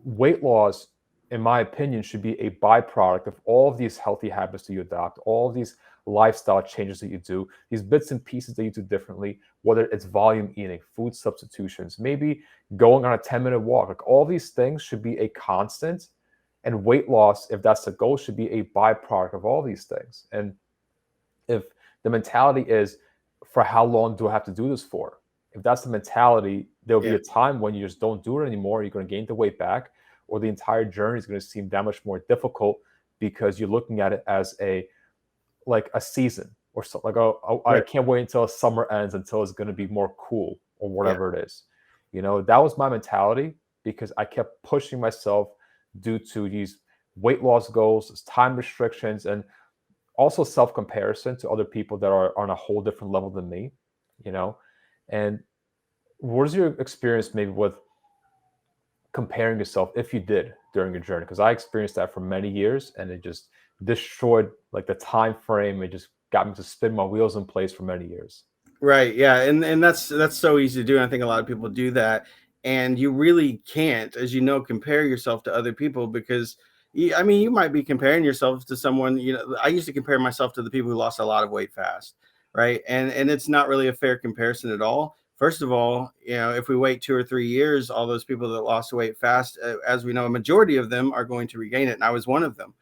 weight loss, in my opinion, should be a byproduct of all of these healthy habits that you adopt, all of these lifestyle changes that you do, these bits and pieces that you do differently, whether it's volume eating, food substitutions, maybe going on a 10-minute walk. Like all these things should be a constant. And weight loss, if that's the goal, should be a byproduct of all these things. And if the mentality is, for how long do I have to do this for? If that's the mentality, there'll be Yeah. a time when you just don't do it anymore. You're going to gain the weight back, or the entire journey is going to seem that much more difficult because you're looking at it as a season or so. Like, oh, I Right. can't wait until summer ends until it's going to be more cool or Yeah. whatever it is. That was my mentality because I kept pushing myself due to these weight loss goals, time restrictions, and also self comparison to other people that are on a whole different level than me, you know. And what is your experience maybe with comparing yourself, if you did, during your journey? Because I experienced that for many years, and it just destroyed like the time frame. It just got me to spin my wheels in place for many years. Right. Yeah. And that's so easy to do. And I think a lot of people do that. And you really can't, as you know, compare yourself to other people because I mean, you might be comparing yourself to someone, I used to compare myself to the people who lost a lot of weight fast. Right. And it's not really a fair comparison at all. First of all, if we wait 2 or 3 years, all those people that lost weight fast, as we know, a majority of them are going to regain it. And I was one of them.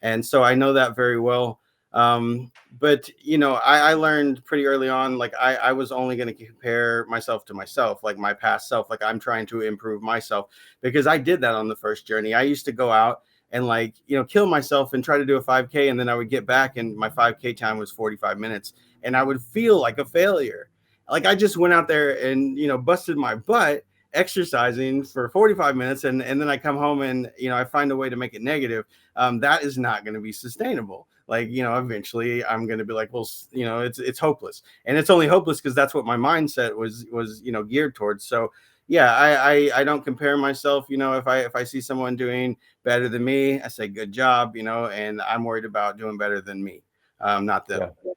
And so I know that very well. But I learned pretty early on, like I was only going to compare myself to myself, like my past self, like I'm trying to improve myself, because I did that on the first journey. I used to go out and kill myself and try to do a 5K, and then I would get back and my 5K time was 45 minutes and I would feel like a failure. Like I just went out there and busted my butt exercising for 45 minutes, and then I come home and I find a way to make it negative. That is not going to be sustainable. Like, eventually I'm going to be like, well, it's hopeless, and it's only hopeless because that's what my mindset was geared towards. So yeah, I don't compare myself. If I see someone doing better than me, I say good job. And I'm worried about doing better than me, not them. Yeah.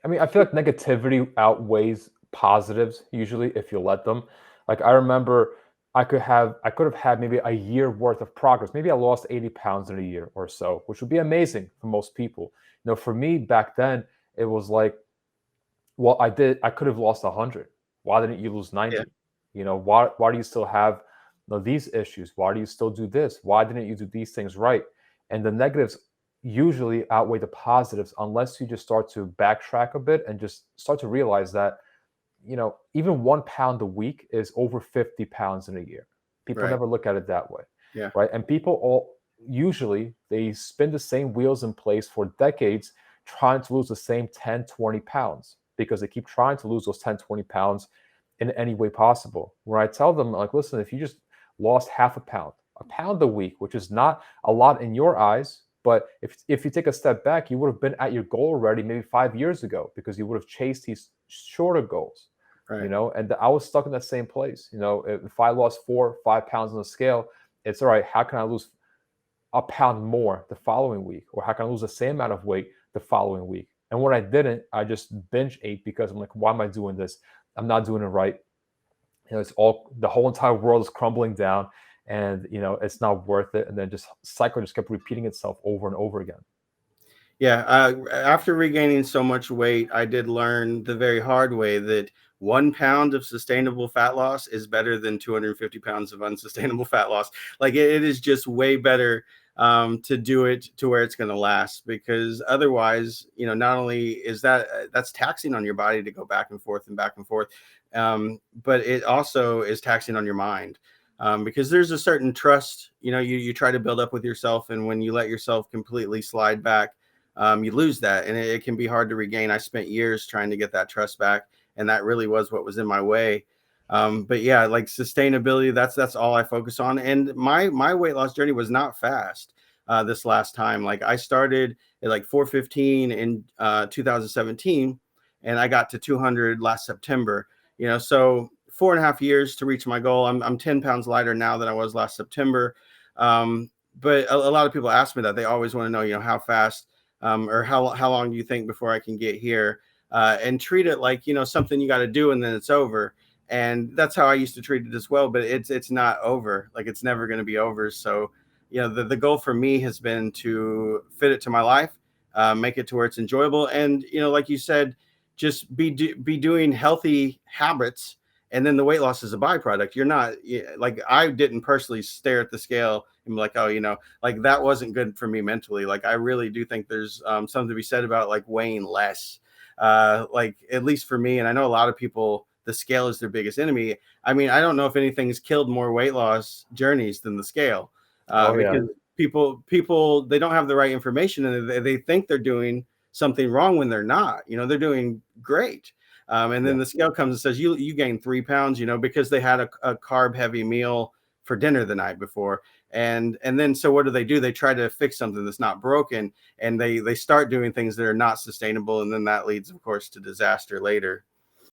I mean, I feel like negativity outweighs positives usually if you let them. Like I remember I could have had maybe a year worth of progress. Maybe I lost 80 pounds in a year or so, which would be amazing for most people. For me back then, it was like, well, I could have lost 100. Why didn't you lose Yeah. 90? Why do you still have these issues? Why do you still do this? Why didn't you do these things right? And the negatives usually outweigh the positives unless you just start to backtrack a bit and just start to realize that, even 1 pound a week is over 50 pounds in a year. People Right. never look at it that way, Yeah. right? And people all usually they spin the same wheels in place for decades trying to lose the same 10, 20 pounds because they keep trying to lose those 10, 20 pounds in any way possible. Where I tell them, like, listen, if you just lost half a pound a week, which is not a lot in your eyes, but if you take a step back, you would have been at your goal already maybe 5 years ago because you would have chased these shorter goals, Right. and I was stuck in that same place. If I lost 4 or 5 pounds on the scale, it's all right. How can I lose a pound more the following week? Or how can I lose the same amount of weight the following week? And when I didn't, I just binge ate because I'm like, why am I doing this? I'm not doing it right. It's all the whole entire world is crumbling down, and it's not worth it. And then just cycle just kept repeating itself over and over again. Yeah, after regaining so much weight, I did learn the very hard way that 1 pound of sustainable fat loss is better than 250 pounds of unsustainable fat loss. Like it is just way better to do it to where it's going to last, because otherwise, not only is that's taxing on your body to go back and forth and back and forth, but it also is taxing on your mind. Because there's a certain trust, you try to build up with yourself, and when you let yourself completely slide back, you lose that, and it can be hard to regain. I spent years trying to get that trust back, and that really was what was in my way. But yeah, like sustainability, that's all I focus on. And my weight loss journey was not fast. This last time, like I started at like 415 in 2017, and I got to 200 last September. So 4.5 years to reach my goal. I'm 10 pounds lighter now than I was last September. But a lot of people ask me that. They always want to know, how fast, or how long do you think before I can get here? And treat it like, something you got to do and then it's over. And that's how I used to treat it as well. But it's not over. Like, it's never going to be over. So, the goal for me has been to fit it to my life, make it to where it's enjoyable, and like you said, just be doing healthy habits, and then the weight loss is a byproduct. You're not like, I didn't personally stare at the scale and be like, oh, like, that wasn't good for me mentally. Like, I really do think there's something to be said about like weighing less. Like, at least for me, and I know a lot of people, the scale is their biggest enemy. I mean, I don't know if anything's killed more weight loss journeys than the scale, Oh yeah. because people they don't have the right information, and they think they're doing something wrong when they're not. They're doing great. And then Yeah. the scale comes and says you gained 3 pounds, because they had a carb heavy meal for dinner the night before. And then, so what do? They try to fix something that's not broken, and they start doing things that are not sustainable, and then that leads, of course, to disaster later.